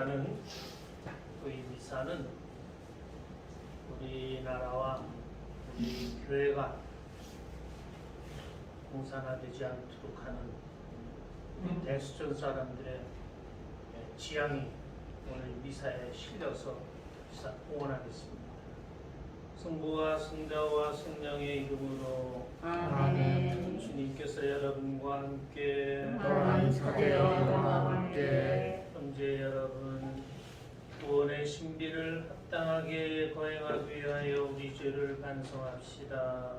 행하는 이 미사는 우리나라와 우리 교회가 공산화되지 않도록 하는 대수전 사람들의 지향이 오늘 미사에 실려서 응원하겠습니다. 성부와 성자와 성령의 이름으로 아멘. 주님께서 여러분과 함께 또한 사제와 함께 형제 여러분, 구원의 신비를 합당하게 거행하기 위하여 우리 죄를 반성합시다.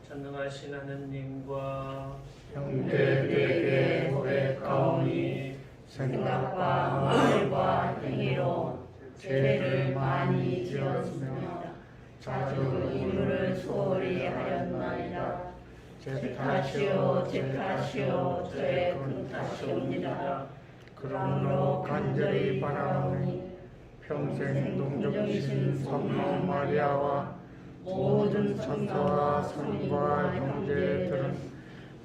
전능하신 하느님과 형제들에게 고백하오니 생각과 말과 행위로 죄를 많이 지었으며 자주 이유를 소홀히 하였나이다. 제 탓이요 저의 큰 탓이옵니다. 그러므로 간절히 바라오니 평생 동정이신 성모 마리아와 모든 천사와 성과 형제들은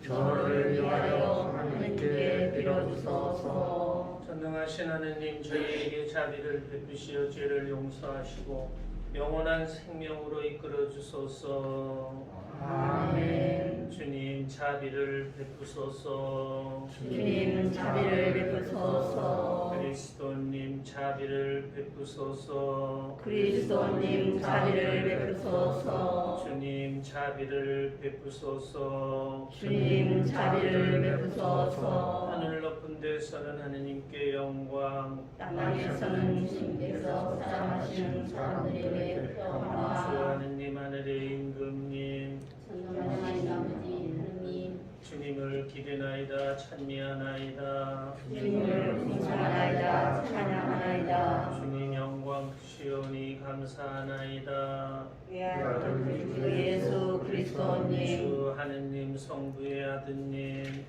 저를 위하여 하나님께 빌어주소서. 전능하신 하느님, 저희에게 자비를 베푸시어 죄를 용서하시고 영원한 생명으로 이끌어 주소서. 아멘. 주님, 자비를 베푸소서. 주님 자비를 베푸소서. 그리스도님, 자비를 베푸소서. 그리스도님 자비를 베푸소서. 주님, 자비를 베푸소서. 주님 자비를 베푸소서. 하늘 높은 데서는 하느님께 영광, 땅에서는 주님께서 사랑하시는 사람들에게 주 평화. 하느님 하늘의 임금님, 전능하신 아버지 하느님, 주님을 기대나이다 찬미하나이다. 주님을 공찬하나이다 찬양하나이다. 주님 영광 크시오니 감사하나이다. 주 예수 그리스도님, 주 하느님 성부의 아드님,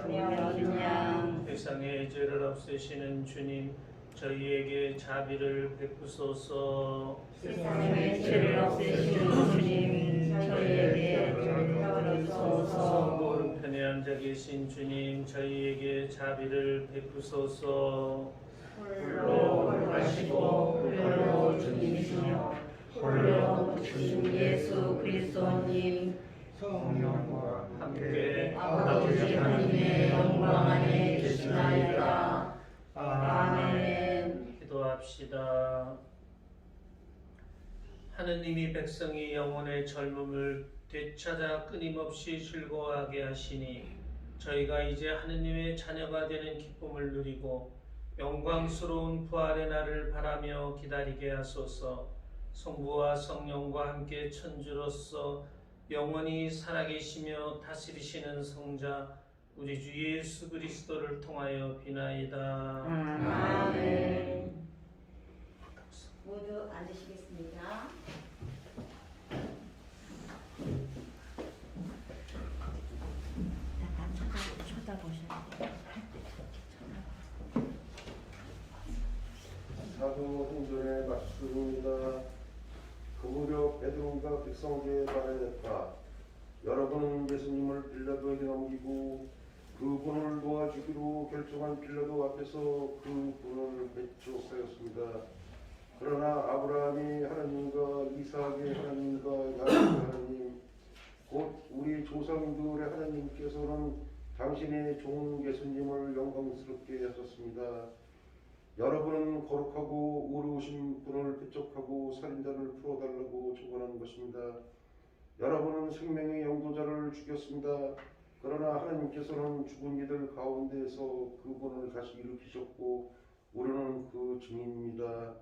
하나님의 양, 세상의 죄를 없애시는 주님, 저희에게 자비를 베푸소서. 세상의 죄를 없애시는 주님, 저희에게 베풀어주소서. 성부 오른편에 앉아 계신 주님, 저희에게 자비를 베푸소서. 홀로 홀하시고 홀로 주님이시며 홀로 주신 예수 그리스도님, 성령과 함께 아버지 하나님의 영광 안에 계시나이다. 아멘. 기도합시다. 하느님이 백성이 영혼의 젊음을 되찾아 끊임없이 즐거워하게 하시니 저희가 이제 하느님의 자녀가 되는 기쁨을 누리고 영광스러운 부활의 날을 바라며 기다리게 하소서. 성부와 성령과 함께 천주로서 영원히 살아계시며 다스리시는 성자 우리 주 예수 그리스도를 통하여 비나이다. 아멘. 모두 앉으시겠습니다. 사도행전의 말씀입니다. 그 무렵 베드로가 백성에게 말하였다. 여러분은 예수님을 빌라도에게 넘기고 그분을 도와주기로 결정한 빌라도 앞에서 그분을 배척하였습니다. 그러나 아브라함이 하나님과 이삭의 하나님과 야곱의 하나님 곧 우리 조상들의 하나님께서는 당신의 종 예수님을 영광스럽게 하셨습니다. 여러분은 거룩하고 의로우신 분을 배척하고 살인자를 풀어달라고 조언한 것입니다. 여러분은 생명의 영도자를 죽였습니다. 그러나 하나님께서는 죽은 이들 가운데에서 그분을 다시 일으키셨고 우리는 그 증인입니다.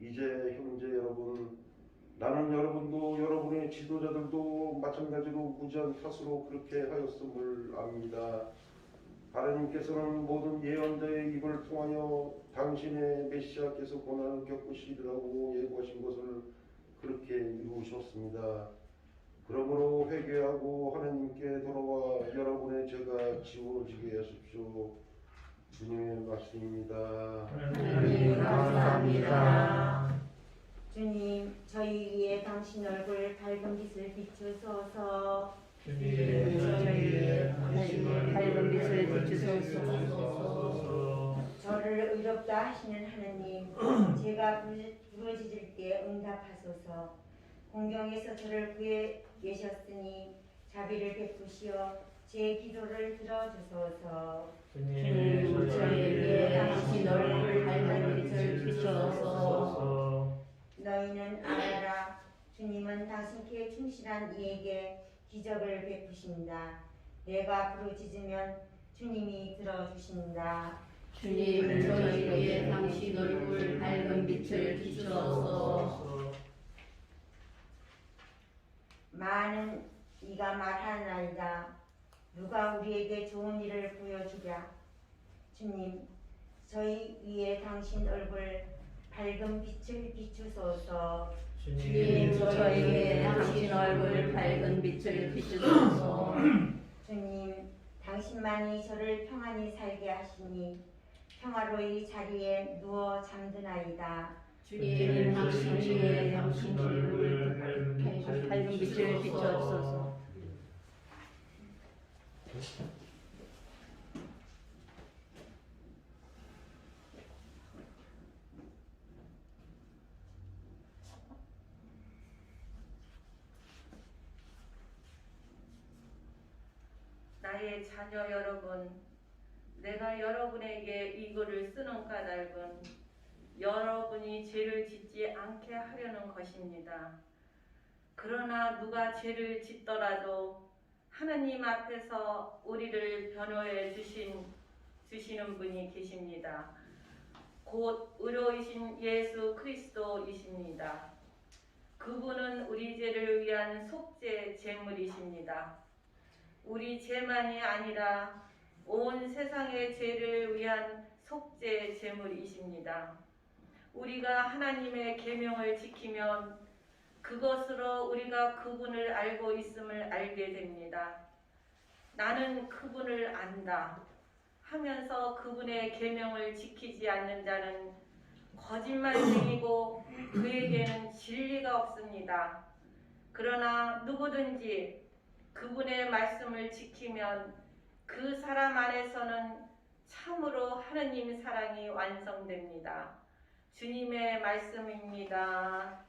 이제 형제 여러분, 나는 여러분도 여러분의 지도자들도 마찬가지로 무지한 탓으로 그렇게 하였음을 압니다. 하나님께서는 모든 예언자의 입을 통하여 당신의 메시아께서 고난을 겪으시리라고 예고하신 것을 그렇게 이루셨습니다. 그러므로 회개하고 하나님께 돌아와 여러분의 죄가 지워지게 하십시오. 주님의 말씀입니다. 하나님 감사합니다. 주님, 저희 위에 당신 얼굴 밝은 빛을 비추소서. 주님 저희에게 당신의 밝은 빛을 비추소서. 저를 의롭다 하시는 하느님, 제가 부르짖을 때 응답하소서. 공경에서 저를 구해 계셨으니 자비를 베푸시어 제 기도를 들어주소서. 주님 저희에게 당신 얼굴 밝은 빛을 비추소서. 너희는 알아라. 주님은 당신께 충실한 이에게 기적을 베푸신다. 내가 부르짖으면 주님이 들어주신다. 주님 저희에게 당신 얼굴 밝은 빛을 비추소서. 많은 이가 말하나이다. 누가 우리에게 좋은 일을 보여주랴. 주님, 저희 위에 당신 얼굴 밝은 빛을 비추소서. 주님 저희에게 당신 얼굴 밝은 빛을 비추소서. 주님, 당신만이 저를 평안히 살게 하시니 평화로이 자리에 누워 잠드나이다. 주님 당신에게 당신 얼굴 밝은 빛을 비추소서. 나의 자녀 여러분, 내가 여러분에게 이 글을 쓰는 까닭은 여러분이 죄를 짓지 않게 하려는 것입니다. 그러나 누가 죄를 짓더라도 하나님 앞에서 우리를 변호해 주시는 분이 계십니다. 곧 의로이신 예수 그리스도이십니다. 그분은 우리 죄를 위한 속죄 제물이십니다. 우리 죄만이 아니라 온 세상의 죄를 위한 속죄 제물이십니다. 우리가 하나님의 계명을 지키면 그것으로 우리가 그분을 알고 있음을 알게 됩니다. 나는 그분을 안다 하면서 그분의 계명을 지키지 않는 자는 거짓말쟁이고 그에게는 진리가 없습니다. 그러나 누구든지 그분의 말씀을 지키면 그 사람 안에서는 참으로 하느님 사랑이 완성됩니다. 주님의 말씀입니다.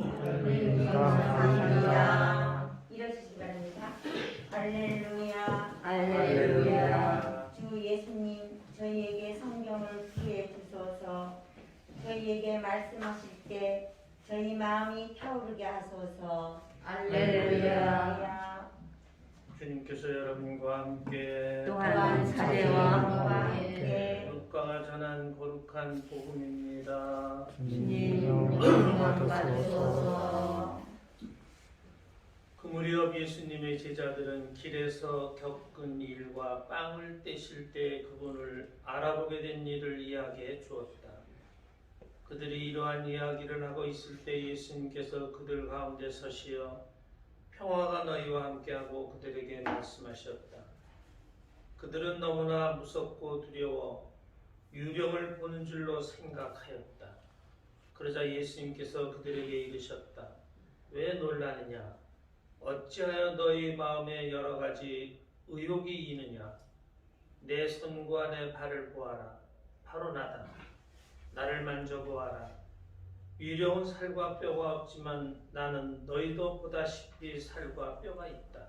감사합니다. 일어서시기 바랍니다. 할렐루야. 할렐루야. 주 예수님, 저희에게 성경을 부여 주소서. 저희에게 말씀하실 때 저희 마음이 타오르게 하소서. 할렐루야. 주님께서 여러분과 함께 또한 사제와 함께 육강을 전한 거룩한 복음입니다. 주님 영광 받으소서. 그 무렵 예수님의 제자들은 길에서 겪은 일과 빵을 떼실 때 그분을 알아보게 된 일을 이야기해 주었다. 그들이 이러한 이야기를 하고 있을 때 예수님께서 그들 가운데 서시어 평화가 너희와 함께하고 그들에게 말씀하셨다. 그들은 너무나 무섭고 두려워 유령을 보는 줄로 생각하였다. 그러자 예수님께서 그들에게 이르셨다. 왜 놀라느냐? 어찌하여 너희 마음에 여러 가지 의혹이 있느냐? 내 손과 내 발을 보아라. 바로 나다. 나를 만져보아라. 유령은 살과 뼈가 없지만 나는 너희도 보다시피 살과 뼈가 있다.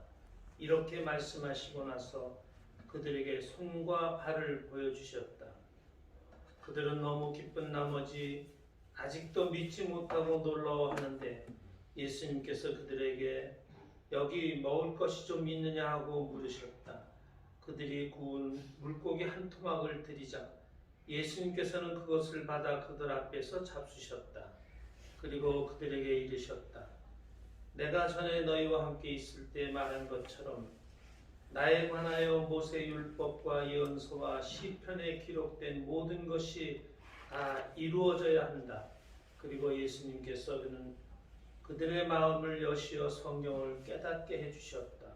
이렇게 말씀하시고 나서 그들에게 손과 발을 보여주셨다. 그들은 너무 기쁜 나머지 아직도 믿지 못하고 놀라워하는데 예수님께서 그들에게 여기 먹을 것이 좀 있느냐 하고 물으셨다. 그들이 구운 물고기 한 토막을 드리자 예수님께서는 그것을 받아 그들 앞에서 잡수셨다. 그리고 그들에게 이르셨다. 내가 전에 너희와 함께 있을 때 말한 것처럼 나에 관하여 모세 율법과 예언서와 시편에 기록된 모든 것이 다 이루어져야 한다. 그리고 예수님께서는 그들의 마음을 여시어 성경을 깨닫게 해주셨다.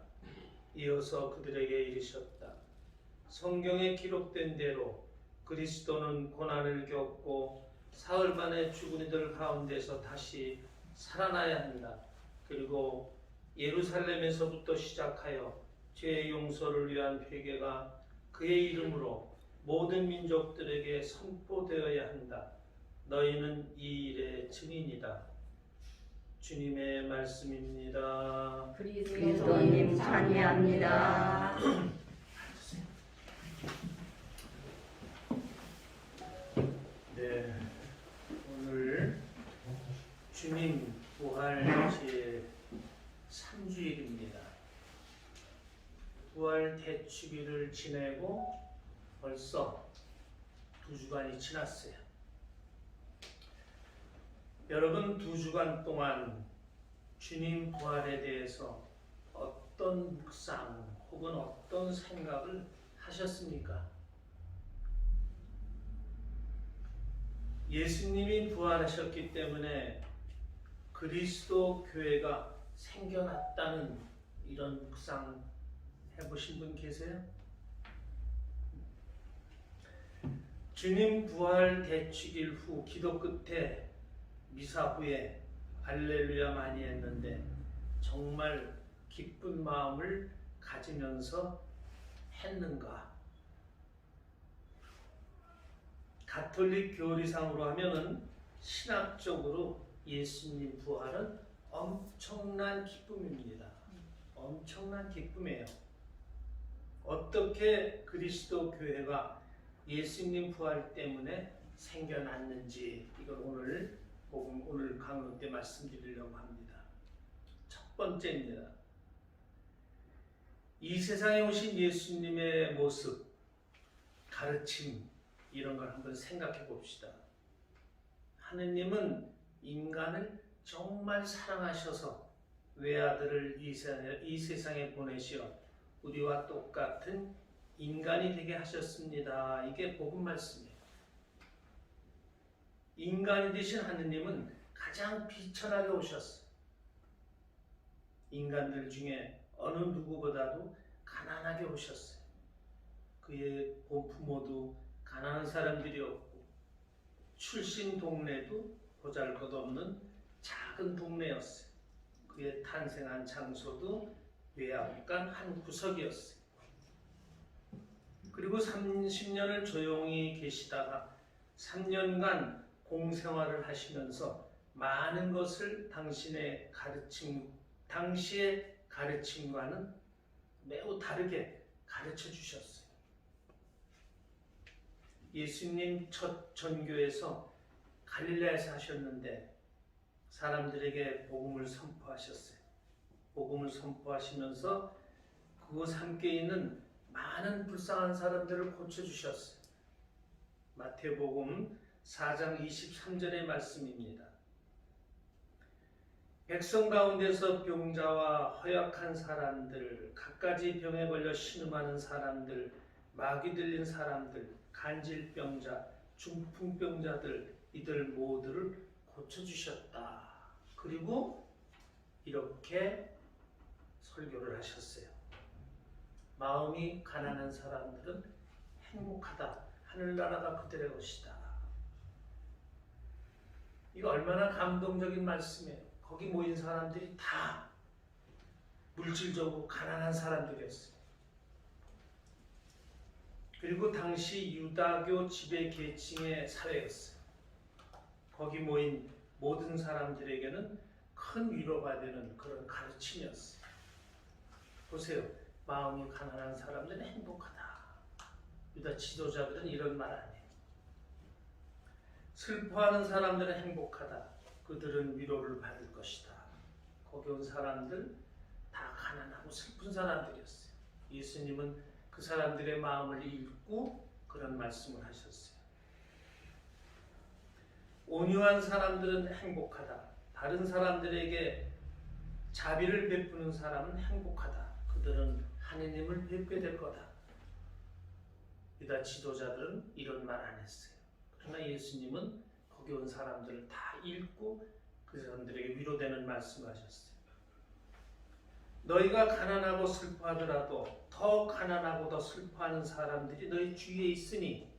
이어서 그들에게 이르셨다. 성경에 기록된 대로 그리스도는 고난을 겪고 사흘 만에 죽은 이들 가운데서 다시 살아나야 한다. 그리고 예루살렘에서부터 시작하여 죄 용서를 위한 회개가 그의 이름으로 모든 민족들에게 선포되어야 한다. 너희는 이 일의 증인이다. 주님의 말씀입니다. 그리스도님 찬양합니다. 네, 오늘 주님 부활 제 3주일입니다. 부활 대축일을 지내고 벌써 2주간이 지났어요. 여러분 2주간 동안 주님 부활에 대해서 어떤 묵상 혹은 어떤 생각을 하셨습니까? 예수님이 부활하셨기 때문에 그리스도 교회가 생겨났다는 이런 묵상 해보신 분 계세요? 주님 부활 대축일 후 기도 끝에 미사 후에 할렐루야 많이 했는데 정말 기쁜 마음을 가지면서 했는가? 가톨릭 교리상으로 하면은 신학적으로 예수님 부활은 엄청난 기쁨입니다. 엄청난 기쁨이에요. 어떻게 그리스도 교회가 예수님 부활 때문에 생겨났는지 이걸 오늘 강론 때 말씀드리려고 합니다. 첫 번째입니다. 이 세상에 오신 예수님의 모습, 가르침 이런 걸 한번 생각해 봅시다. 하느님은 인간을 정말 사랑하셔서 외아들을 이 세상에 보내시어 우리와 똑같은 인간이 되게 하셨습니다. 이게 복음 말씀이에요. 인간이 되신 하느님은 가장 비천하게 오셨어요. 인간들 중에 어느 누구보다도 가난하게 오셨어요. 그의 본부모도 가난한 사람들이었고 출신 동네도 보잘것없는 작은 동네였어요. 그의 탄생한 장소도 외양간 한 구석이었어요. 그리고 30년을 조용히 계시다가 3년간 공생활을 하시면서 많은 것을 당시의 가르침과는 매우 다르게 가르쳐 주셨어요. 예수님 첫 전교에서 갈릴레아에서 하셨는데 사람들에게 복음을 선포하셨어요. 복음을 선포하시면서 그곳 함께 있는 많은 불쌍한 사람들을 고쳐주셨어요. 마태복음 4장 23절의 말씀입니다. 백성 가운데서 병자와 허약한 사람들, 갖가지 병에 걸려 신음하는 사람들, 마귀 들린 사람들, 간질병자, 중풍병자들 이들 모두를 고쳐주셨다. 그리고 이렇게 설교를 하셨어요. 마음이 가난한 사람들은 행복하다. 하늘나라가 그들의 것이다. 이거 얼마나 감동적인 말씀이에요. 거기 모인 사람들이 다 물질적으로 가난한 사람들이었어요. 그리고 당시 유다교 지배 계층의 사회였어요. 거기 모인 모든 사람들에게는 큰 위로가 되는 그런 가르침이었어요. 보세요. 마음이 가난한 사람들은 행복하다. 유다 지도자들은 이런 말 안 해요. 슬퍼하는 사람들은 행복하다. 그들은 위로를 받을 것이다. 거기 온 사람들 다 가난하고 슬픈 사람들이었어요. 예수님은 그 사람들의 마음을 읽고 그런 말씀을 하셨어요. 온유한 사람들은 행복하다. 다른 사람들에게 자비를 베푸는 사람은 행복하다. 그들은 하느님을 뵙게 될 거다. 유다 지도자들은 이런 말 안 했어요. 그러나 예수님은 거기 온 사람들을 다 읽고 그 사람들에게 위로되는 말씀을 하셨어요. 너희가 가난하고 슬퍼하더라도 더 가난하고 더 슬퍼하는 사람들이 너희 주위에 있으니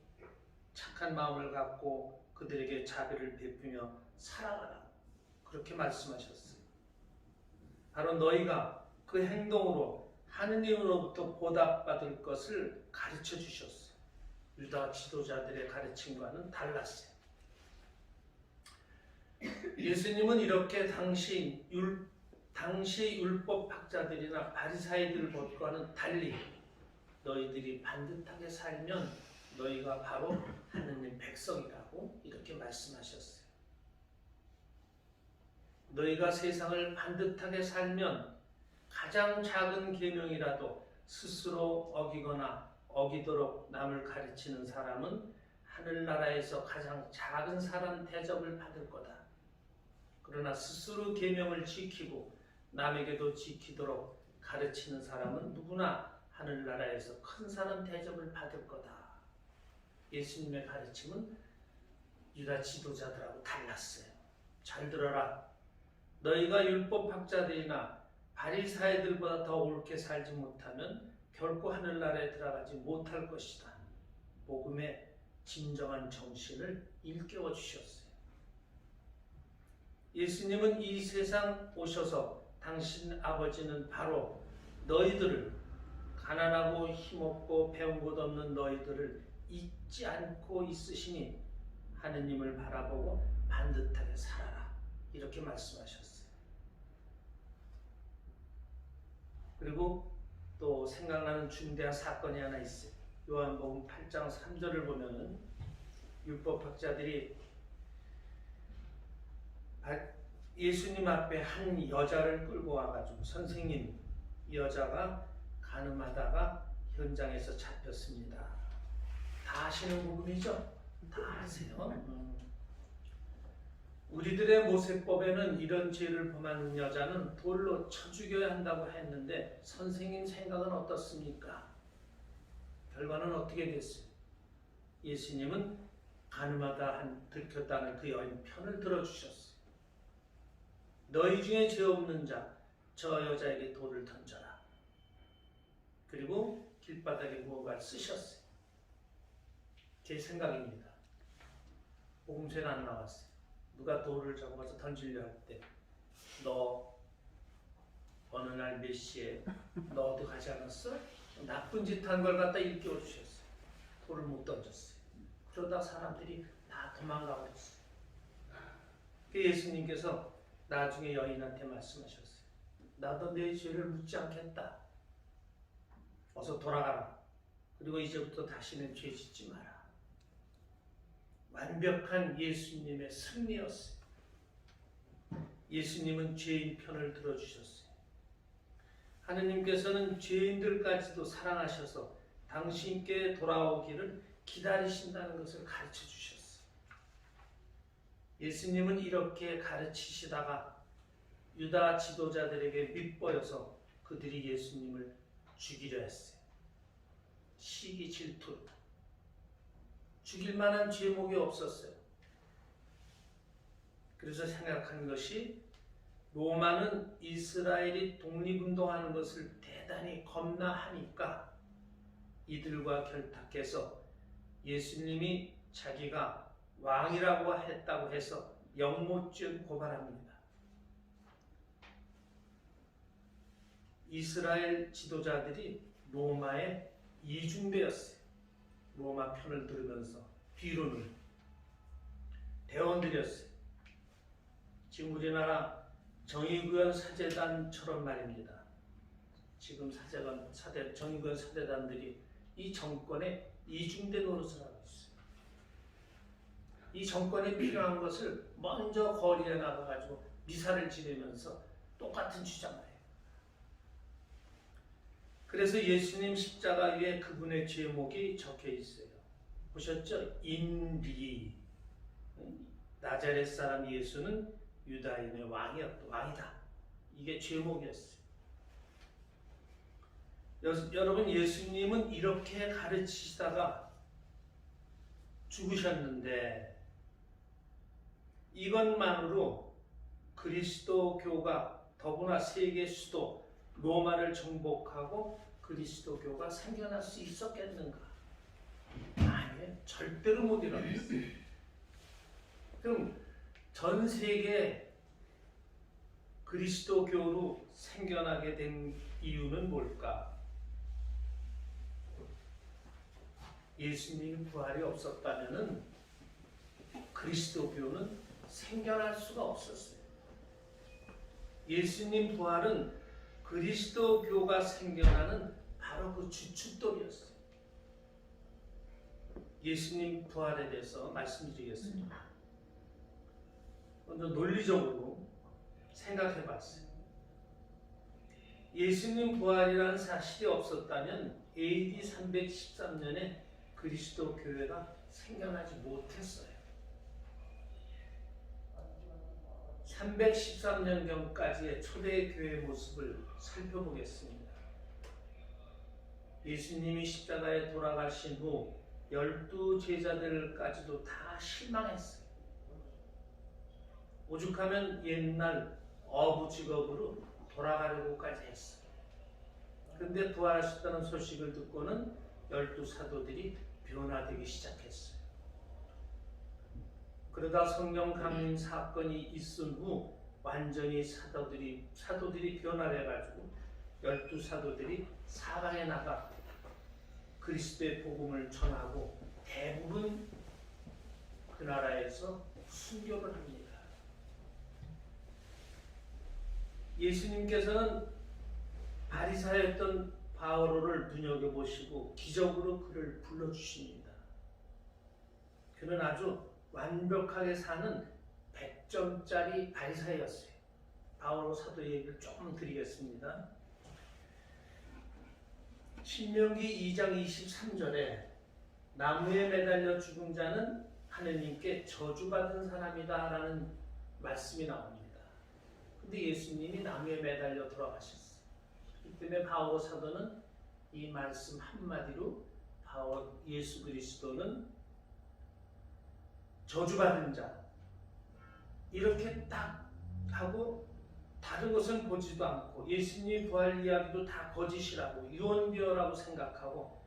착한 마음을 갖고 그들에게 자비를 베푸며 살아가라. 그렇게 말씀하셨어요. 바로 너희가 그 행동으로 하느님으로부터 보답받을 것을 가르쳐 주셨어요. 유다 지도자들의 가르침과는 달랐어요. 예수님은 이렇게 당시 율법학자들이나 바리사이들과는 달리 너희들이 반듯하게 살면 너희가 바로 하느님 백성이라고 이렇게 말씀하셨어요. 너희가 세상을 반듯하게 살면 가장 작은 계명이라도 스스로 어기거나 어기도록 남을 가르치는 사람은 하늘나라에서 가장 작은 사람 대접을 받을 거다. 그러나 스스로 계명을 지키고 남에게도 지키도록 가르치는 사람은 누구나 하늘나라에서 큰 사람 대접을 받을 거다. 예수님의 가르침은 유다 지도자들하고 달랐어요. 잘 들어라. 너희가 율법학자들이나 바리사이들보다 더 옳게 살지 못하면 결코 하늘나라에 들어가지 못할 것이다. 복음의 진정한 정신을 일깨워 주셨어요. 예수님은 이 세상 오셔서 당신 아버지는 바로 너희들을, 가난하고 힘없고 배운 것 없는 너희들을 잊지 않고 있으시니 하느님을 바라보고 반듯하게 살아라. 이렇게 말씀하셨어요. 그리고 또 생각나는 중대한 사건이 하나 있어요. 요한복음 8장 3절을 보면은 율법학자들이 예수님 앞에 한 여자를 끌고 와가지고, 선생님, 이 여자가 가늠하다가 현장에서 잡혔습니다. 다 아시는 부분이죠? 다 아세요? 우리들의 모세법에는 이런 죄를 범하는 여자는 돌로 쳐 죽여야 한다고 했는데 선생님 생각은 어떻습니까? 결과는 어떻게 됐어요? 예수님은 가늠하다 들켰다는 그 여인 편을 들어주셨어요. 너희 중에 죄 없는 자, 저 여자에게 돌을 던져라. 그리고 길바닥에 무언가를 쓰셨어요. 제 생각입니다. 복음서에는 안 나왔어요. 누가 돌을 잡아서 던지려 할 때 너 어느 날 몇 시에 너 어디 가지 않았어? 나쁜 짓 한 걸 갖다 일깨워 주셨어요. 돌을 못 던졌어요. 그러다 사람들이 다 도망가 버렸어요. 예수님께서 나중에 여인한테 말씀하셨어요. 나도 내 죄를 묻지 않겠다. 어서 돌아가라. 그리고 이제부터 다시는 죄 짓지 마라. 완벽한 예수님의 승리였어요. 예수님은 죄인 편을 들어주셨어요. 하느님께서는 죄인들까지도 사랑하셔서 당신께 돌아오기를 기다리신다는 것을 가르쳐 주셨어요. 예수님은 이렇게 가르치시다가 유다 지도자들에게 밑보여서 그들이 예수님을 죽이려 했어요. 시기 질투. 죽일 만한 죄목이 없었어요. 그래서 생각한 것이 로마는 이스라엘이 독립운동하는 것을 대단히 겁나하니까 이들과 결탁해서 예수님이 자기가 왕이라고 했다고 해서 영모죄 고발합니다. 이스라엘 지도자들이 로마의 이중대였어요. 로마 편을 들으면서 비론을 대원들이었어요. 지금 우리나라 정의구현 사제단처럼 말입니다. 지금 정의구현 사제단들이 이 정권의 이중대 노릇을 하고 있어요. 이 정권에 필요한 것을 먼저 거리에 나가가지고 미사를 지내면서 똑같은 주장을 해요. 그래서 예수님 십자가 위에 그분의 제목이 적혀 있어요. 보셨죠? 인리. 나자렛 사람 예수는 유다인의 왕이다. 이게 제목이었어요. 여러분, 예수님은 이렇게 가르치시다가 죽으셨는데 이것만으로 그리스도교가 더구나 세계 수도 로마를 정복하고 그리스도교가 생겨날 수 있었겠는가? 아니에요. 절대로 못 일어났어요. 그럼 전 세계 그리스도교로 생겨나게 된 이유는 뭘까? 예수님 부활이 없었다면은 그리스도교는 생겨날 수가 없었어요. 예수님 부활은 그리스도교가 생겨나는 바로 그 주춧돌이었어요. 예수님 부활에 대해서 말씀드리겠습니다. 먼저 논리적으로 생각해 봤어요. 예수님 부활이라는 사실이 없었다면 AD 313년에 그리스도 교회가 생겨나지 못했어요. 313년경까지의 초대 교회의 모습을 살펴보겠습니다. 예수님이 십자가에 돌아가신 후 12제자들까지도 다 실망했어요. 오죽하면 옛날 어부 직업으로 돌아가려고까지 했어요. 그런데 부활하셨다는 소식을 듣고는 12사도들이 변화되기 시작했어요. 그러다 성령 강림 사건이 있은 후 완전히 사도들이 변화를 해가지고 12사도들이 사방에 나가 그리스도의 복음을 전하고 대부분 그 나라에서 순교를 합니다. 예수님께서는 바리사였던 바오로를 눈여겨보시고 기적으로 그를 불러주십니다. 그는 아주 완벽하게 사는 100점짜리 바리사였어요. 바오로 사도 얘기를 조금 드리겠습니다. 신명기 2장 23절에 나무에 매달려 죽은 자는 하느님께 저주받은 사람이다 라는 말씀이 나옵니다. 근데 예수님이 나무에 매달려 돌아가셨어요. 이 때문에 바오로 사도는 이 말씀 한마디로 예수 그리스도는 저주받은 자 이렇게 딱 하고 다른 것은 보지도 않고 예수님 부활 이야기도 다 거짓이라고 유언비어라고 생각하고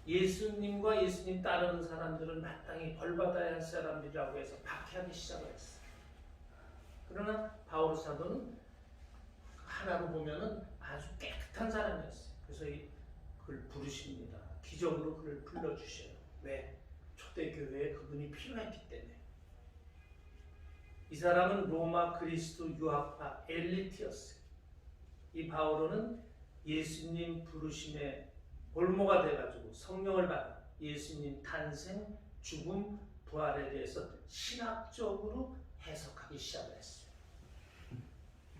예수님과 예수님 따르는 사람들은 마땅히 벌받아야 할 사람들이라고 해서 박해하기 시작을 했어요. 그러나 바오로 사도는 하나로 보면은 아주 깨끗한 사람이었어요. 그래서 그를 부르십니다. 기적으로 그를 불러주셔요. 왜? 초대교회에 그분이 필요했기 때문에. 이 사람은 로마 그리스도 유학파 엘리트였어요. 이 바오로는 예수님 부르심에 볼모가 돼가지고 성령을 받아 예수님 탄생, 죽음, 부활에 대해서 신학적으로 해석하기 시작을 했어요.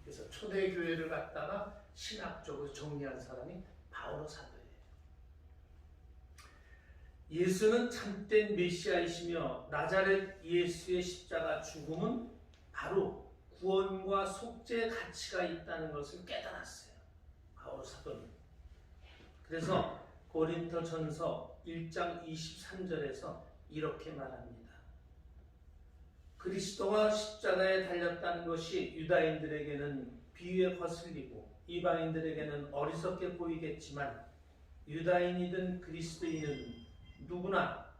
그래서 초대교회를 갖다가 신학적으로 정리한 사람이 바오로 사도예요. 예수는 참된 메시아이시며 나자렛 예수의 십자가 죽음은 바로 구원과 속죄의 가치가 있다는 것을 깨달았어요. 바오로 사도는. 그래서 고린토전서 1장 23절에서 이렇게 말합니다. 그리스도가 십자가에 달렸다는 것이 유다인들에게는 비유에 거슬리고 이방인들에게는 어리석게 보이겠지만 유다인이든 그리스도인은 누구나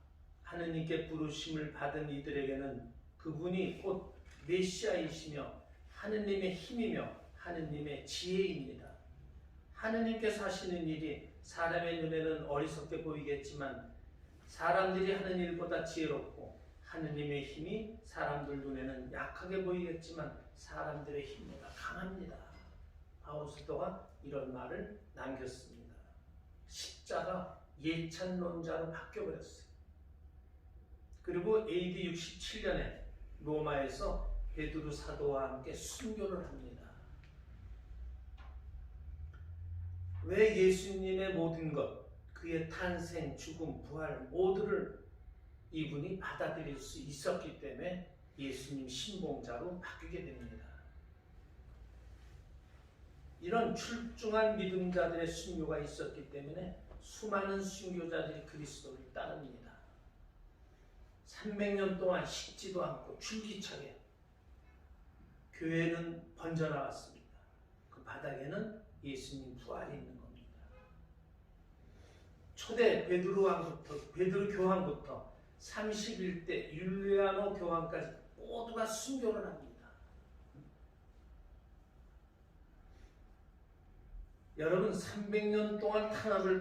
하느님께 부르심을 받은 이들에게는 그분이 곧 메시아이시며 하느님의 힘이며 하느님의 지혜입니다. 하느님께서 하시는 일이 사람의 눈에는 어리석게 보이겠지만 사람들이 하는 일보다 지혜롭고 하느님의 힘이 사람들 눈에는 약하게 보이겠지만 사람들의 힘보다 강합니다. 바오로 사도가 이런 말을 남겼습니다. 십자가 예찬론자로 바뀌어버렸어요. 그리고 AD 67년에 로마에서 베드로 사도와 함께 순교를 합니다. 왜 예수님의 모든 것, 그의 탄생, 죽음, 부활 모두를 이분이 받아들일 수 있었기 때문에 예수님 신봉자로 바뀌게 됩니다. 이런 출중한 믿음자들의 순교가 있었기 때문에 수많은 순교자들이 그리스도를 따릅니다. 300년 동안 식지도 않고 줄기차게 교회는 번져나갔습니다. 그 바닥에는 예수님 부활이 있는 겁니다. 초대 베드로 교황부터 31대 율리아노 교황까지 모두가 순교를 합니다. 여러분 300년 동안 탄압을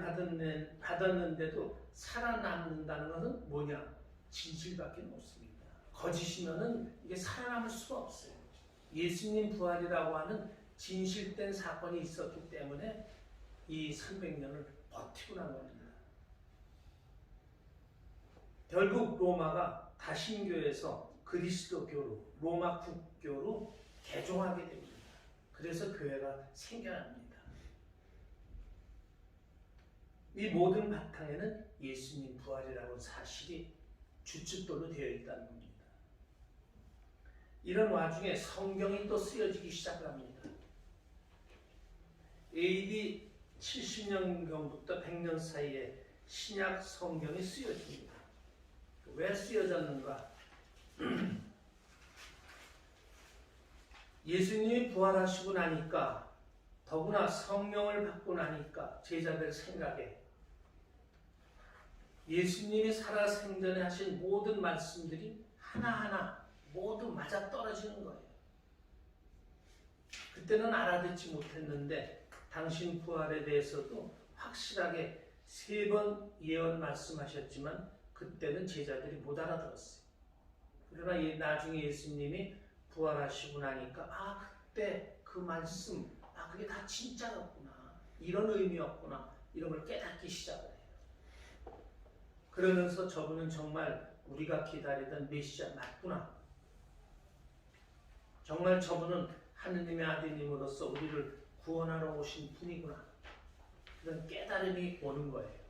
받았는데도 살아남는다는 것은 뭐냐? 진실밖에 없습니다. 거짓이면은 이게 살아남을 수가 없어요. 예수님 부활이라고 하는 진실된 사건이 있었기 때문에 이 300년을 버티고 난 겁니다. 결국 로마가 다신교에서 그리스도교로 로마 국교로 개종하게 됩니다. 그래서 교회가 생겨납니다. 이 모든 바탕에는 예수님 부활이라는 사실이 주춧돌로 되어 있다는 겁니다. 이런 와중에 성경이 또 쓰여지기 시작합니다. AD 70년경부터 100년 사이에 신약 성경이 쓰여집니다. 왜 쓰여졌는가? 예수님이 부활하시고 나니까, 더구나 성령을 받고 나니까 제자들 생각에 예수님이 살아 생전에 하신 모든 말씀들이 하나하나 모두 맞아 떨어지는 거예요. 그때는 알아듣지 못했는데 당신 부활에 대해서도 확실하게 3번 예언 말씀하셨지만 그때는 제자들이 못 알아들었어요. 그러나 나중에 예수님이 부활하시고 나니까 그때 그 말씀 그게 다 진짜였구나, 이런 의미였구나, 이런 걸 깨닫기 시작을 해요. 그러면서 저분은 정말 우리가 기다리던 메시아 맞구나, 정말 저분은 하느님의 아드님으로서 우리를 구원하러 오신 분이구나, 그런 깨달음이 오는 거예요.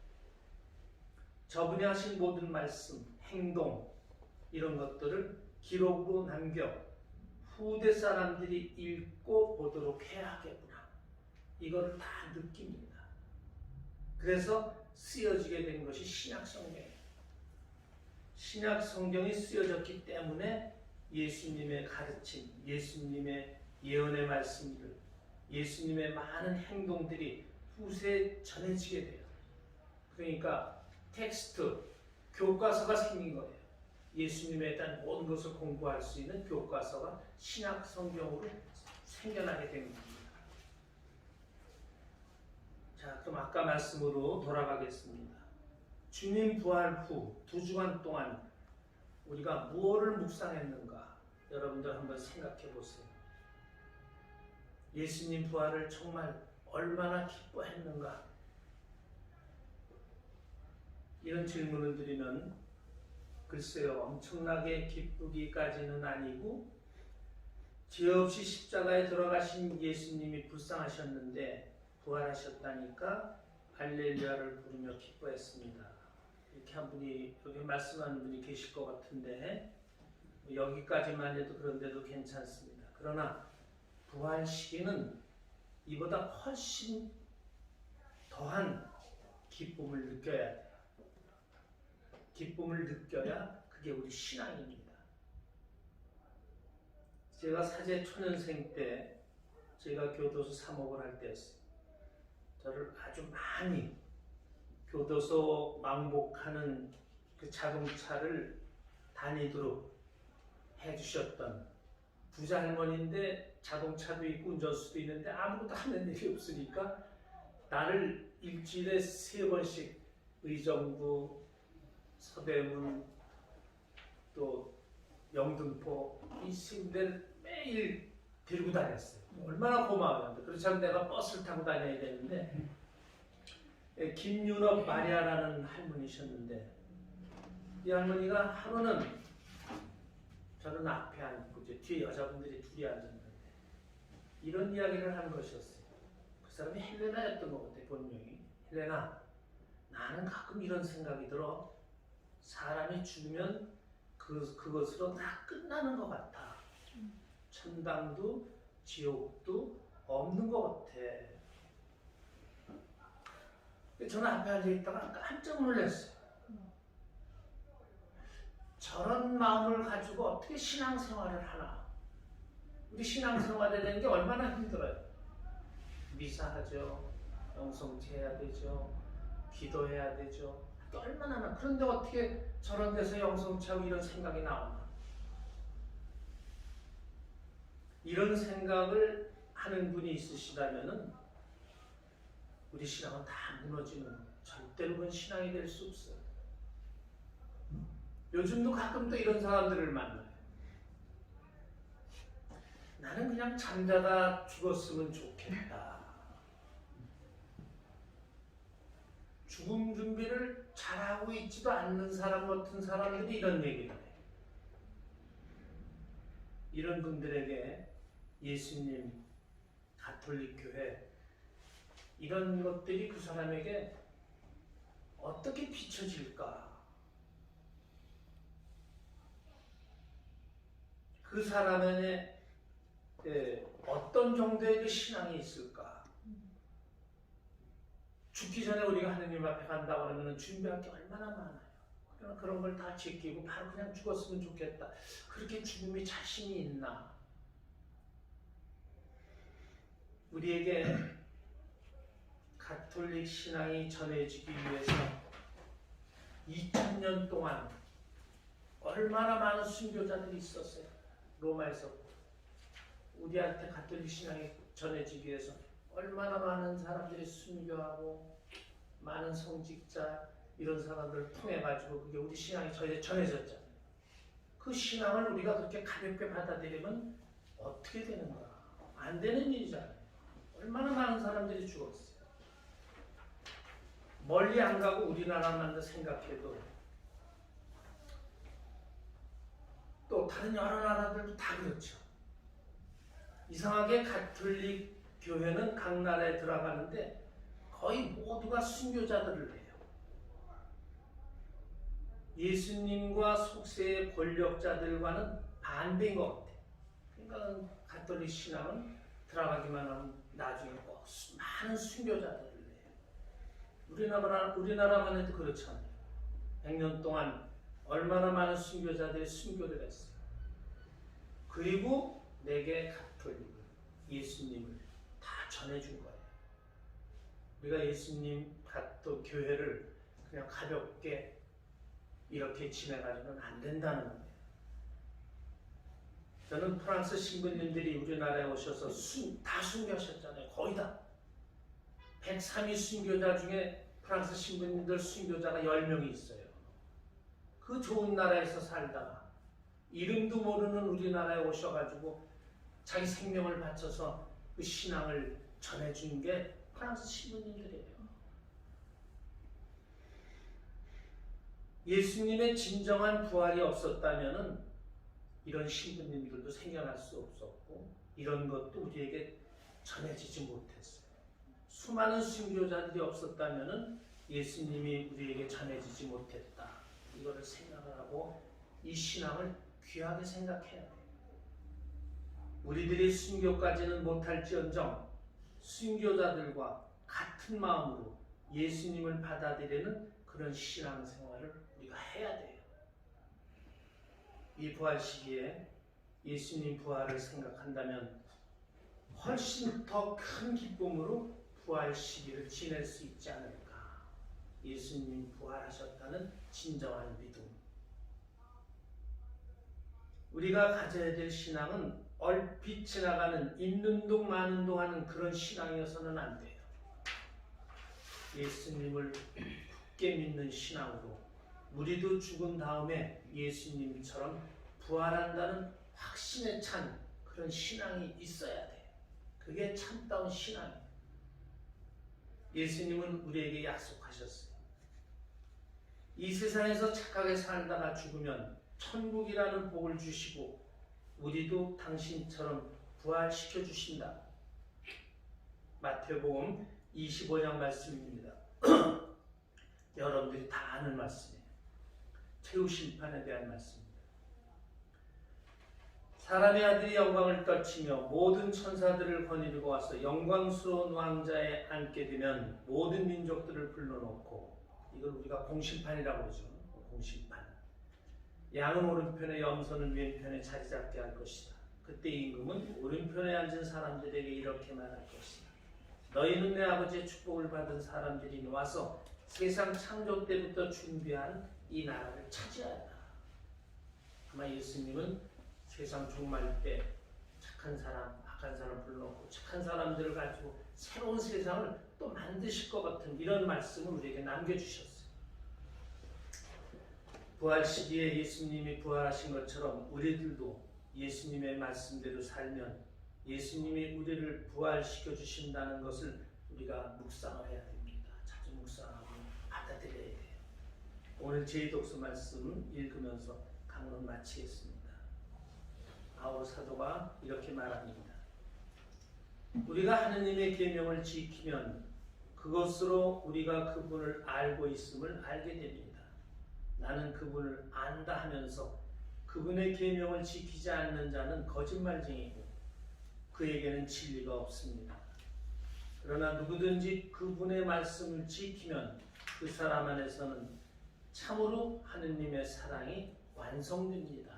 저분이 하신 모든 말씀, 행동, 이런 것들을 기록으로 남겨 후대 사람들이 읽고 보도록 해야 하겠구나, 이걸 다 느낍니다. 그래서 쓰여지게 된 것이 신약 성경이에요. 신약 성경이 쓰여졌기 때문에 예수님의 가르침, 예수님의 예언의 말씀들, 예수님의 많은 행동들이 후세에 전해지게 돼요. 그러니까 텍스트, 교과서가 생긴 거예요. 예수님에 대한 모든 것을 공부할 수 있는 교과서가 신약 성경으로 생겨나게 된 겁니다. 자, 그럼 아까 말씀으로 돌아가겠습니다. 주님 부활 후 2주간 동안 우리가 무엇을 묵상했는가? 여러분들 한번 생각해 보세요. 예수님 부활을 정말 얼마나 기뻐했는가? 이런 질문을 드리면 글쎄요, 엄청나게 기쁘기까지는 아니고 죄 없이 십자가에 들어가신 예수님이 불쌍하셨는데 부활하셨다니까 할렐루야를 부르며 기뻐했습니다. 이렇게 한 분이, 여기 말씀하는 분이 계실 것 같은데 여기까지만 해도 그런데도 괜찮습니다. 그러나 부활 시기는 이보다 훨씬 더한 기쁨을 느껴야 돼요. 기쁨을 느껴야 그게 우리 신앙입니다. 제가 사제 초년생 때 제가 교도소 사목을 할 때였어요. 저를 아주 많이 교도소 왕복하는 그 자동차를 다니도록 해주셨던 부자 할머니인데 자동차도 있고 운전수도 있는데 아무것도 하는 일이 없으니까 나를 일주일에 3번씩 의정부, 서대문, 또 영등포 이 시민들 매일 데리고 다녔어요. 얼마나 고마워요. 그렇지 않으면 내가 버스를 타고 다녀야 되는데 김윤업 마리아라는 할머니셨는데 이 할머니가 하루는 저는 앞에 앉고 이제 뒤에 여자분들이 둘이 앉았는데 이런 이야기를 하는 것이었어요. 그 사람이 헬레나였던 것 같아요. 본명이 헬레나, 나는 가끔 이런 생각이 들어. 사람이 죽으면 그것으로 다 끝나는 것 같아. 천당도 지옥도 없는 것 같아. 저는 앞에 앉아있다가 깜짝 놀랐어요. 저런 마음을 가지고 어떻게 신앙생활을 하나. 우리 신앙생활에 대한 게 얼마나 힘들어요. 미사하죠. 영성체해야 되죠. 기도해야 되죠. 얼마나 많아. 그런데 어떻게 저런 데서 영성체하고 이런 생각이 나오나. 이런 생각을 하는 분이 있으시다면은 우리 신앙은 다 무너지는 거예요. 절대로 그건 신앙이 될 수 없어요. 요즘도 가끔 또 이런 사람들을 만나요. 나는 그냥 잠자다 죽었으면 좋겠다. 죽음 준비를 잘하고 있지도 않는 사람 같은 사람들이 이런 얘기를 해요. 이런 분들에게 예수님, 가톨릭 교회 이런 것들이 그 사람에게 어떻게 비춰질까? 그 사람의 어떤 정도의 그 신앙이 있을까? 죽기 전에 우리가 하느님 앞에 간다고 하면 준비할 게 얼마나 많아요. 그런 걸 다 지키고 바로 그냥 죽었으면 좋겠다. 그렇게 죽음이 자신이 있나? 우리에게 가톨릭 신앙이 전해지기 위해서 2000년 동안 얼마나 많은 순교자들이 있었어요. 로마에서 우리한테 가톨릭 신앙이 전해지기 위해서 얼마나 많은 사람들이 순교하고 많은 성직자 이런 사람들을 통해 가지고 그게 우리 신앙이 전해졌잖아요. 그 신앙을 우리가 그렇게 가볍게 받아들이면 어떻게 되는가? 안 되는 일이잖아요. 얼마나 많은 사람들이 죽었어요. 멀리 안 가고 우리나라만 생각해도 또 다른 여러 나라들도 다 그렇죠. 이상하게 가톨릭 교회는 각 나라에 들어가는데 거의 모두가 순교자들을 해요. 예수님과 속세의 권력자들과는 반대인 것 같아요. 그러니까 가톨릭 신앙은 들어가기만 하면 나중에 꼭 많은 순교자들을 해요. 우리나라만 해도 그렇잖아요. 100년 동안 얼마나 많은 순교자들이 순교를 했어요. 그리고 내게 가톨릭을, 예수님을 다 전해준 거예요. 우리가 예수님 교회를 그냥 가볍게 이렇게 지내가지고는 안 된다는 거예요. 저는 프랑스 신부님들이 우리나라에 오셔서 다 순교하셨잖아요. 거의 다. 103위 순교자 중에 프랑스 신부님들 순교자가 10명이 있어요. 그 좋은 나라에서 살다가 이름도 모르는 우리나라에 오셔가지고 자기 생명을 바쳐서 그 신앙을 전해준 게 프랑스 신부님들이에요. 예수님의 진정한 부활이 없었다면 이런 신부님들도 생겨날 수 없었고 이런 것도 우리에게 전해지지 못했어요. 수많은 순교자들이 없었다면 예수님이 우리에게 전해지지 못했다. 이거를 생각을 하고 이 신앙을 귀하게 생각해야 돼요. 우리들이 순교까지는 못할지언정 순교자들과 같은 마음으로 예수님을 받아들이는 그런 신앙생활을 우리가 해야 돼요. 이 부활 시기에 예수님 부활을 생각한다면 훨씬 더 큰 기쁨으로 부활 시기를 지낼 수 있지 않을까. 예수님 부활하셨다는 진정한 믿음. 우리가 가져야 될 신앙은 얼핏 지나가는 있는 동 마는 동 하는 그런 신앙이어서는 안 돼요. 예수님을 굳게 믿는 신앙으로 우리도 죽은 다음에 예수님처럼 부활한다는 확신에 찬 그런 신앙이 있어야 돼요. 그게 참다운 신앙이에요. 예수님은 우리에게 약속하셨어요. 이 세상에서 착하게 살다가 죽으면 천국이라는 복을 주시고 우리도 당신처럼 부활시켜 주신다. 마태복음 25장 말씀입니다. 여러분들이 다 아는 말씀이에요. 최후 심판에 대한 말씀입니다. 사람의 아들이 영광을 떨치며 모든 천사들을 거느리고 와서 영광스러운 왕자에 앉게 되면 모든 민족들을 불러놓고, 이걸 우리가 공심판이라고 그러죠. 공심판. 양은 오른편에 염소는 왼편에 자리 잡게 할 것이다. 그때 임금은 오른편에 앉은 사람들에게 이렇게 말할 것이다. 너희는 내 아버지의 축복을 받은 사람들이 와서 세상 창조 때부터 준비한 이 나라를 차지하라. 아마 예수님은 세상 종말 때 착한 사람, 착한 사람 불러놓고 착한 사람들을 가지고 새로운 세상을 또 만드실 것 같은 이런 말씀을 우리에게 남겨주셨어요. 부활 시기에 예수님이 부활하신 것처럼 우리들도 예수님의 말씀대로 살면 예수님이 우리를 부활시켜 주신다는 것을 우리가 묵상해야 됩니다. 자주 묵상하고 받아들여야 돼요. 오늘 제2독서 말씀 읽으면서 강론 마치겠습니다. 바울 사도가 이렇게 말합니다. 우리가 하느님의 계명을 지키면 그것으로 우리가 그분을 알고 있음을 알게 됩니다. 나는 그분을 안다 하면서 그분의 계명을 지키지 않는 자는 거짓말쟁이고 그에게는 진리가 없습니다. 그러나 누구든지 그분의 말씀을 지키면 그 사람 안에서는 참으로 하느님의 사랑이 완성됩니다.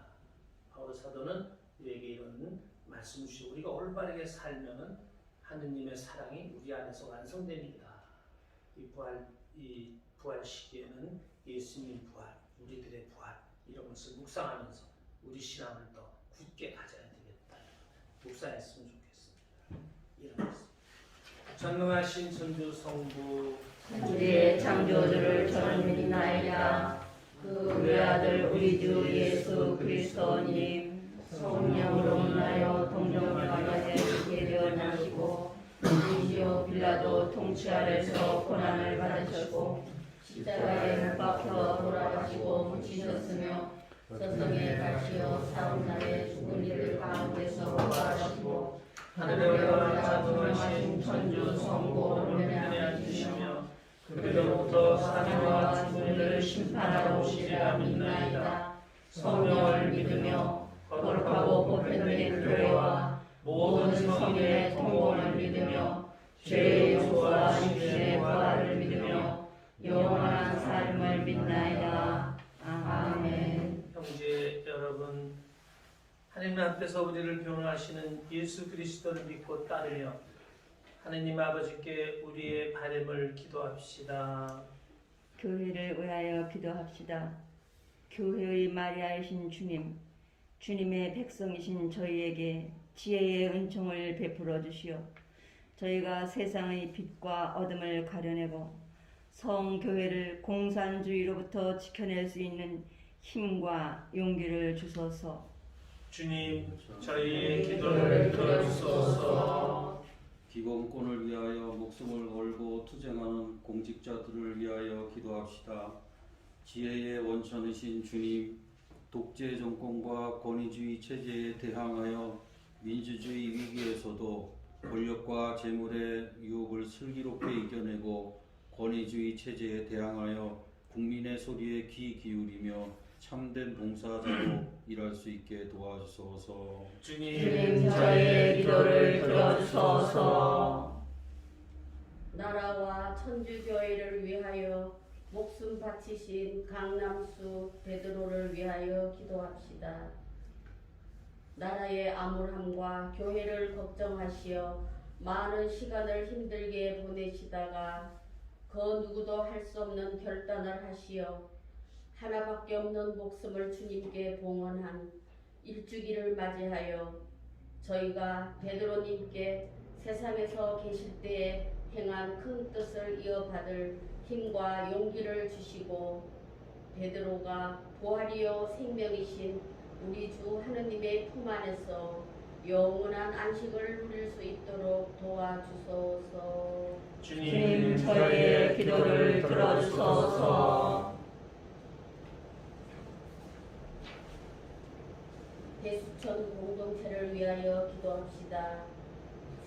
바울 사도는 우리에게 이런 말씀을 주시고 우리가 올바르게 살면은 하느님의 사랑이 우리 안에서 완성됩니다. 이 부활 시기에는 예수님 부활, 우리들의 부활 이런 것을 묵상하면서 우리 신앙을 더 굳게 가져야 되겠다. 묵상했으면 좋겠습니다. 일어났습니다. 전능하신 천주 성부 우리의 창조주를 저는 믿나이다. 그 외아들 우리 주 예수 그리스도님 성령으로 인하여 동정마리아에 계려 나시고 본시오 빌라도 통치 아래서 고난을 받으셨고 십자가에 못 박혀 돌아가시고 묻히셨으며 저승에 가시어 사흘날에 죽은 이들 가운데서 부활하시고 하늘에 올라가 전능하신 천주 성부 오른편에 앉으시며 그로부터 사람과 죽은이를 심판하러 오시리라 믿나이다. 성령을 믿으며 거룩하고 보편된 교회와 모든 성인의 통공을 믿으며 죄의 용서와 육신의 부활을 믿으며 영원한 삶을 믿나이다. 아멘. 형제 여러분, 하나님 앞에서 우리를 변호하시는 예수 그리스도를 믿고 따르며 하느님 아버지께 우리의 바램을 기도합시다. 교회를 위하여 기도합시다. 교회의 마리아이신 주님, 주님의 백성이신 저희에게 지혜의 은총을 베풀어 주시오. 저희가 세상의 빛과 어둠을 가려내고 성교회를 공산주의로부터 지켜낼 수 있는 힘과 용기를 주소서. 주님, 저희의 기도를 들어주소서. 기본권을 위하여 목숨을 걸고 투쟁하는 공직자들을 위하여 기도합시다. 지혜의 원천이신 주님, 독재 정권과 권위주의 체제에 대항하여 민주주의 위기에서도 권력과 재물의 유혹을 슬기롭게 이겨내고 권위주의 체제에 대항하여 국민의 소리에 귀 기울이며 참된 봉사자로 일할 수 있게 도와주소서. 주님, 저희의 기도를 들어주소서. 나라와 천주교회를 위하여 목숨 바치신 강남수 베드로를 위하여 기도합시다. 나라의 암울함과 교회를 걱정하시어 많은 시간을 힘들게 보내시다가 그 누구도 할 수 없는 결단을 하시어 하나밖에 없는 목숨을 주님께 봉헌한 일주기를 맞이하여 저희가 베드로님께 세상에서 계실 때에 행한 큰 뜻을 이어받을 힘과 용기를 주시고 베드로가 부활이요 생명이신 우리 주 하느님의 품 안에서 영원한 안식을 누릴 수 있도록 도와주소서. 주님, 저희의 기도를 들어주소서. 대수천 공동체를 위하여 기도합시다.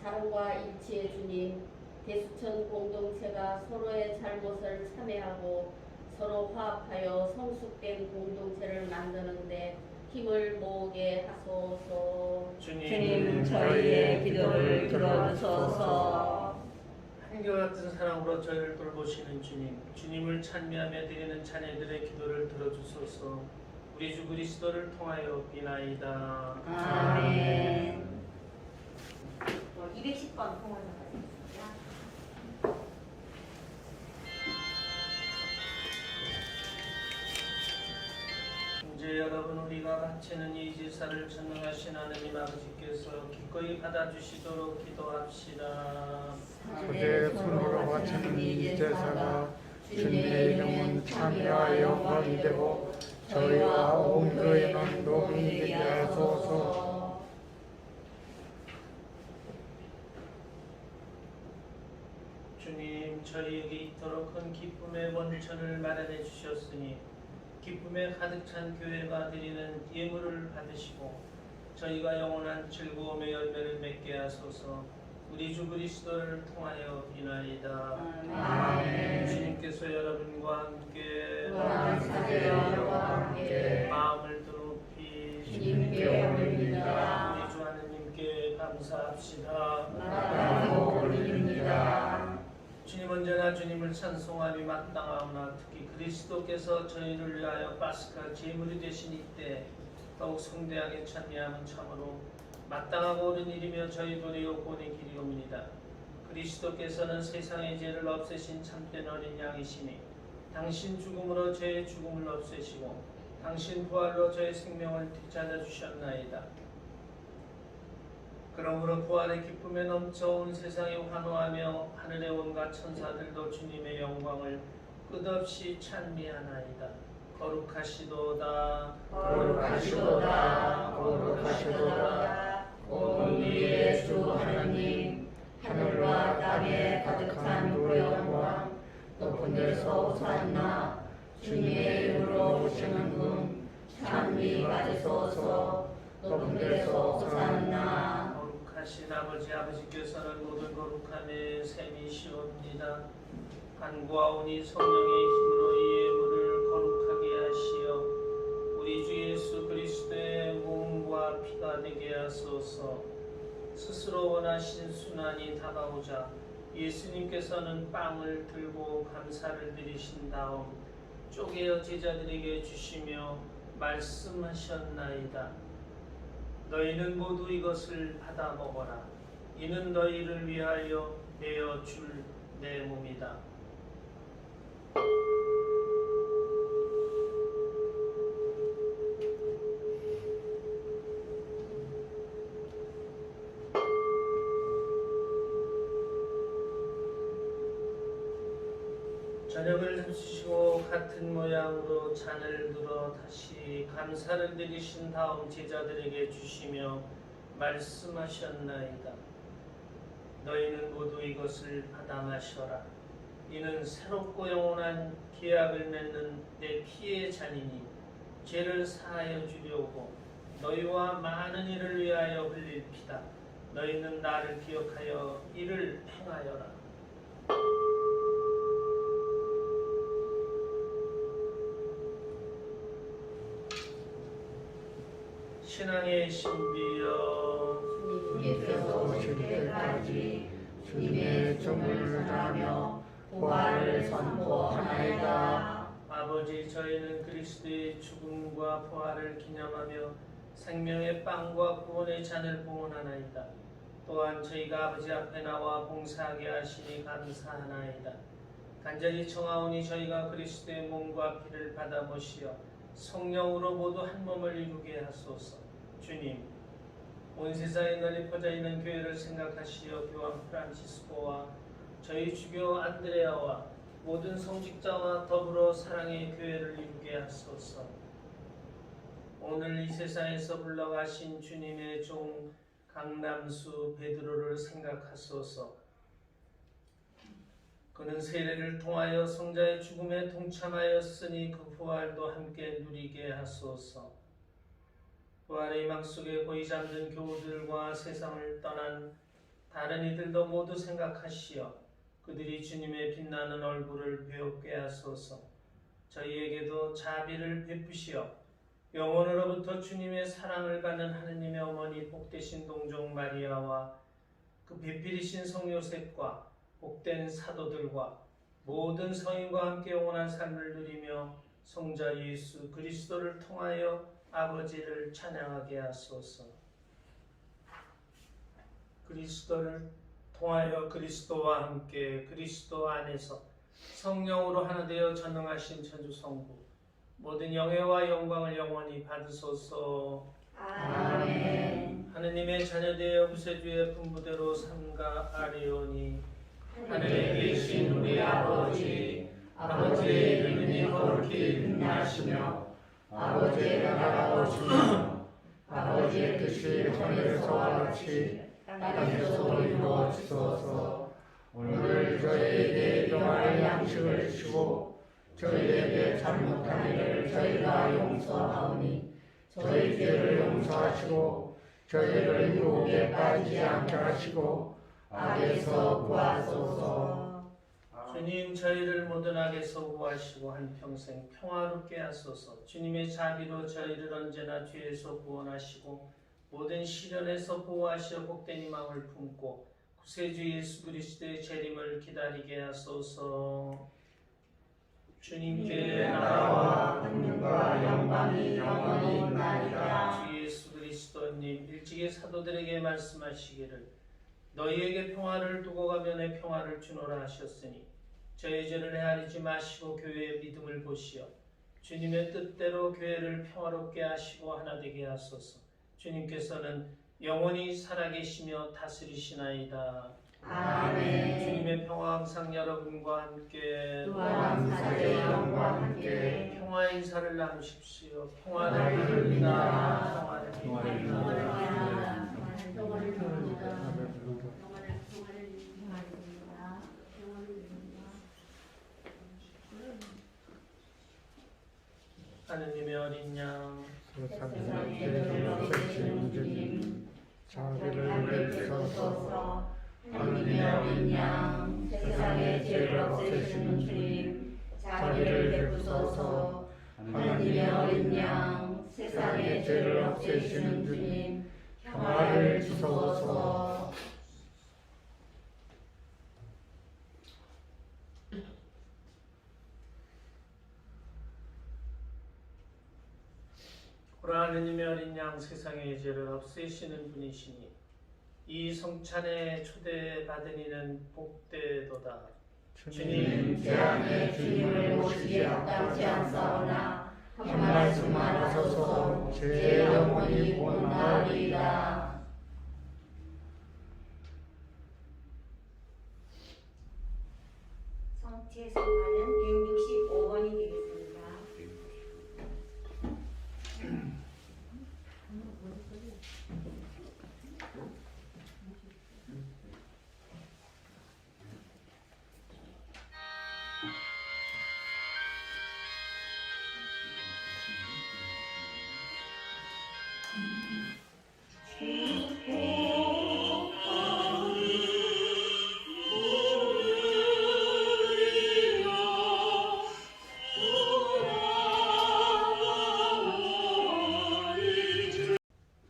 사랑과 일치의 주님, 대수천 공동체가 서로의 잘못을 참회하고 서로 화합하여 성숙된 공동체를 만드는데 힘을 모으게 하소서. 주님, 저희의 기도를 들어주소서. 한결같은 사랑으로 저희를 돌보시는 주님, 주님을 찬미하며 드리는 자녀들의 기도를 들어주소서. 우리 주 그리스도를 통하여 비나이다. 아멘. 210번 통화를 하겠습니다. 형제 여러분, 우리 우리가 바치는 이 제사를 전능하신 하느님 아버지께서 기꺼이 받아주시도록 기도합시다. 소재 손으로 바치는 이 제사가 주님의 이름은 참여하여 영광이 되고 저희와 온 교회는 도움이 되게 하소서. 주님, 저희에게 이토록 큰 기쁨의 원천을 마련해 주셨으니 기쁨에 가득 찬 교회가 드리는 예물을 받으시고 저희가 영원한 즐거움의 열매를 맺게 하소서. 우리 주 그리스도를 통하여 비나이다. 아멘. 주님께서 여러분과 함께 또한 사제와 함께 마음을 높이 주님께 올립니다. 우리 주 하느님께 감사합시다. 마땅하고 올립니다. 주님, 언제나 주님을 찬송함이 마땅하오나 특히 그리스도께서 저희를 위하여 파스카 제물이 되신 이때 더욱 성대하게 찬미함은 참으로 마땅하고 옳은 일이며 저희 도리요 본의 길이옵니다. 그리스도께서는 세상의 죄를 없애신 참된 어린 양이시니 당신 죽음으로 저의 죽음을 없애시고 당신 부활로 저의 생명을 되찾아 주셨나이다. 그러므로 부활의 기쁨에 넘쳐 온 세상이 환호하며 하늘의 온갖 천사들도 주님의 영광을 끝없이 찬미하나이다. 거룩하시도다. 거룩하시도다. 거룩하시도다. 우리의 주 하나님, 하늘과 땅에 가득한 그 영광, 높은 데서 오산나, 주님의 이름으로 오시는 분, 찬미 받으소서. 높은 데서 오산나. 거룩하신 아버지께서는 모든 거룩함의 셈이시옵니다. 간구하오니 성령의 힘으로 이 예물을 거룩하게 하시어 우리 주 예수 그리스도의 몸과 피가 되게 하소서. 스스로 원하신 순환이 다가오자 예수님께서는 빵을 들고 감사를 드리신 다음 쪼개어 제자들에게 주시며 말씀하셨나이다. 너희는 모두 이것을 받아 먹어라. 이는 너희를 위하여 내어 줄 내 몸이다. 저녁을 드시고 같은 모양으로 잔을 들어 다시 감사를 드리신 다음 제자들에게 주시며 말씀하셨나이다. 너희는 모두 이것을 받아 마셔라. 이는 새롭고 영원한 계약을 맺는 내 피의 잔이니 죄를 사하여 주려고 너희와 많은 이를 위하여 흘릴 피다. 너희는 나를 기억하여 이를 행하여라. 신앙의 신비여, 주님께서 오실 때까지 주님의 종을 다하며 부활을 선포하나이다. 아버지, 저희는 그리스도의 죽음과 부활을 기념하며 생명의 빵과 구원의 잔을 봉헌하나이다. 또한 저희가 아버지 앞에 나와 봉사하게 하시니 감사하나이다. 간절히 청하오니 저희가 그리스도의 몸과 피를 받아 보시어 성령으로 모두 한 몸을 이루게 하소서. 주님, 온 세상에 널리 퍼져 있는 교회를 생각하시어 교황 프란치스코와 저희 주교 안드레아와 모든 성직자와 더불어 사랑의 교회를 이루게 하소서. 오늘 이 세상에서 불러가신 주님의 종 강남수 베드로를 생각하소서. 그는 세례를 통하여 성자의 죽음에 동참하였으니 그 부활도 함께 누리게 하소서. 부활의 희망 속에 고이 잠든 교우들과 세상을 떠난 다른 이들도 모두 생각하시어 그들이 주님의 빛나는 얼굴을 배웁게 하소서. 저희에게도 자비를 베푸시어 영원으로부터 주님의 사랑을 받는 하느님의 어머니 복되신 동정 마리아와 그 배필이신 성 요셉과 복된 사도들과 모든 성인과 함께 영원한 삶을 누리며 성자 예수 그리스도를 통하여 아버지를 찬양하게 하소서. 그리스도를 통하여 그리스도와 함께 그리스도 안에서 성령으로 하나 되어 전능하신 천주 성부 모든 영예와 영광을 영원히 받으소서. 아멘. 하느님의 자녀되어 구세주의 분부대로 삼가하리오니 하늘에 계신 우리 아버지의 이름이 거룩히 빛나시며 아버지의 나라가 오시며 아버지의 뜻이 하늘에서와 같이 땅에서도 이루어지소서. 오늘 저희에게 일용할 양식을 주시고 저희에게 잘못한 일을 저희가 용서하오니 저희 죄를 용서하시고 저희를 유혹에 빠지지 않게 하시고 악에서 구하소서. 주님, 저희를 모든 악에서 구하시고 한평생 평화롭게 하소서. 주님의 자비로 저희를 언제나 죄에서 구원하시고 모든 시련에서 보호하시어 복된 희망을 품고 구세주 예수 그리스도의 재림을 기다리게 하소서. 주님께 나라와 능력과 영광이 영원히 있나이다. 주 예수 그리스도님, 일찍이 사도들에게 말씀하시기를 너희에게 평화를 두고 가며 내 평화를 주노라 하셨으니 저희 죄를 헤아리지 마시고 교회의 믿음을 보시어 주님의 뜻대로 교회를 평화롭게 하시고 하나 되게 하소서. 주님께서는 영원히 살아계시며 다스리시나이다. 아멘. 주님의 평화 항상 여러분과 함께 또한 사제의 영과 함께 평화 인사를 나누십시오. 평화를 비릅니다. 평화를 비릅니다. 평화를 비웁니다. 하느님의 어린 양, 세상의 죄를 없애시는 주님, 자비를 베푸소서. 하느님의 어린 양, 세상의 죄를 없애시는 주님, 자비를 베푸소서. 하느님의 어린 양, 세상의 죄를 없애시는 주님, 평화를 주소서. 보라, 하느님의 어린 양, 세상의 죄를 없애시는 분이시니 이 성찬에 초대받은 이는 복되도다. 주님, 제 안에 주님을 모시기 합당치 않사오나 한 말씀만 하소서. 제 영혼이 곧나으리이다. 성취의 성화는 665번이 되겠습니다.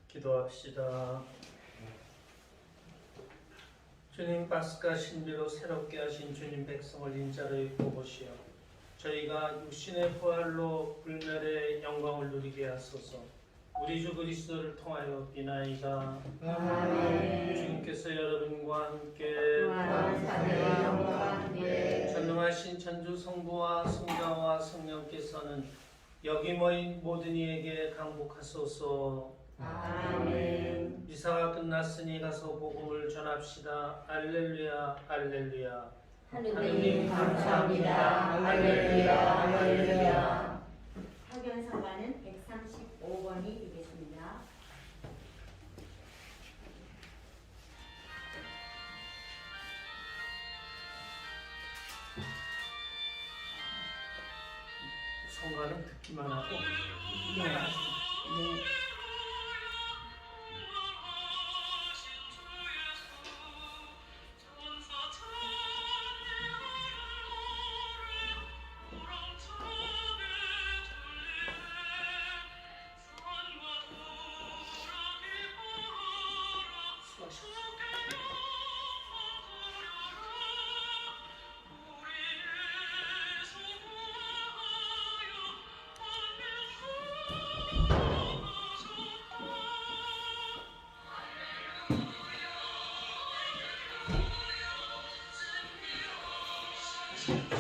기도합시다. 주님, 파스카 신비로 새롭게 하신 주님 백성을 인자로 입고 보시어 저희가 육신의 부활로 불멸의 영광을 누리게 하소서. 우리 주 그리스도를 통하여 비나이다. 아멘. 주님께서 여러분과 함께 또한 사제의 영과 함께 전능하신 천주 성부와 성자와 성령께서는 여기 모인 모든 이에게 강복하소서. 아멘. 미사가 끝났으니 가서 복음을 전합시다. 알렐루야, 알렐루야. 하느님 감사합니다. 할렐루야, 할렐루야. 학연 사과는 135번이 되겠습니다. 성가는 듣기만 하고 수고하셨습니다.